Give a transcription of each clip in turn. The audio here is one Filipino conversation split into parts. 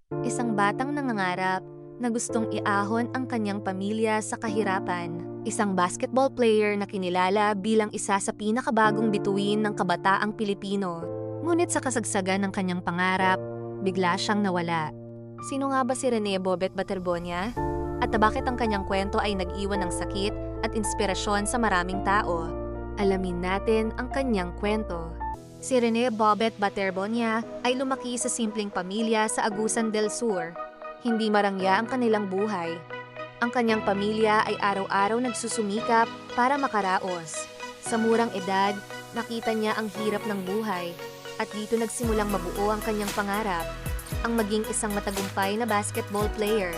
Isang batang nangangarap na gustong iahon ang kanyang pamilya sa kahirapan. Isang basketball player na kinilala bilang isa sa pinakabagong bituin ng kabataang Pilipino. Ngunit sa kasagsagan ng kanyang pangarap, bigla siyang nawala. Sino nga ba si Rene Bobet Baterbonia? At bakit ang kanyang kwento ay nag-iwan ng sakit at inspirasyon sa maraming tao? Alamin natin ang kanyang kwento. Si Rene Bobet Baterbonia ay lumaki sa simpleng pamilya sa Agusan del Sur. Hindi marangya ang kanilang buhay. Ang kanyang pamilya ay araw-araw nagsusumikap para makaraos. Sa murang edad, nakita niya ang hirap ng buhay at dito nagsimulang mabuo ang kanyang pangarap, ang maging isang matagumpay na basketball player.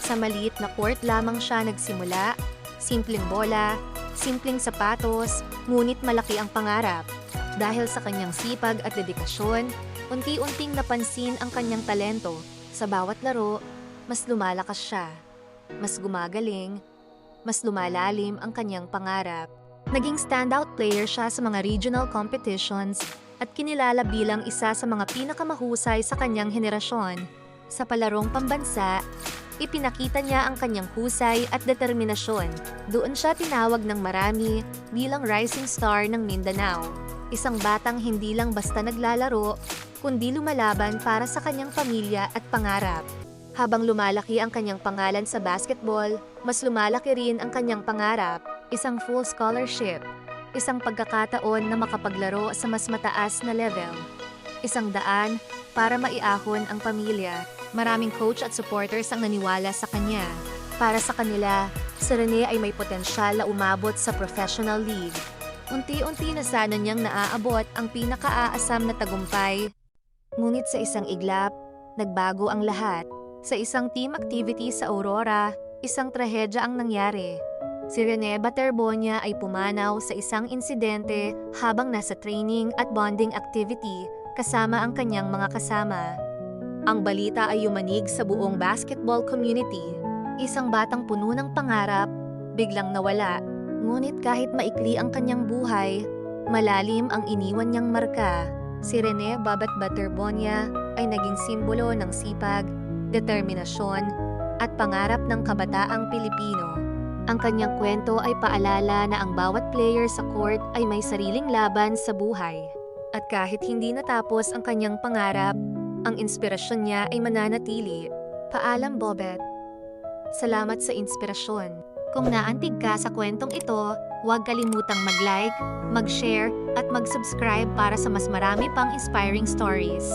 Sa maliit na court lamang siya nagsimula, simpleng bola, simpleng sapatos, ngunit malaki ang pangarap. Dahil sa kanyang sipag at dedikasyon, unti-unting napansin ang kanyang talento. Sa bawat laro, mas lumalakas siya. Mas gumagaling, mas lumalalim ang kanyang pangarap. Naging standout player siya sa mga regional competitions at kinilala bilang isa sa mga pinakamahusay sa kanyang henerasyon. Sa palarong pambansa, ipinakita niya ang kanyang husay at determinasyon. Doon siya tinawag ng marami bilang rising star ng Mindanao. Isang batang hindi lang basta naglalaro, kundi lumalaban para sa kanyang pamilya at pangarap. Habang lumalaki ang kanyang pangalan sa basketball, mas lumalaki rin ang kanyang pangarap, isang full scholarship, isang pagkakataon na makapaglaro sa mas mataas na level, isang daan para maiahon ang pamilya. Maraming coach at supporters ang naniwala sa kanya. Para sa kanila, si Rene ay may potensyal na umabot sa professional league. Unti-unti na sana niyang naaabot ang pinakaaasam na tagumpay. Ngunit sa isang iglap, nagbago ang lahat. Sa isang team activity sa Aurora, isang trahedya ang nangyari. Si Rene Baterbonia ay pumanaw sa isang insidente habang nasa training at bonding activity kasama ang kanyang mga kasama. Ang balita ay yumanig sa buong basketball community. Isang batang puno ng pangarap, biglang nawala. Ngunit kahit maikli ang kanyang buhay, malalim ang iniwan niyang marka. Si Rene Bobet Baterbonia ay naging simbolo ng sipag, determinasyon, at pangarap ng kabataang Pilipino. Ang kanyang kwento ay paalala na ang bawat player sa court ay may sariling laban sa buhay. At kahit hindi natapos ang kanyang pangarap, ang inspirasyon niya ay mananatili. Paalam, Bobet. Salamat sa inspirasyon. Kung naantig ka sa kwentong ito, huwag kalimutang mag-like, mag-share, at mag-subscribe para sa mas marami pang inspiring stories.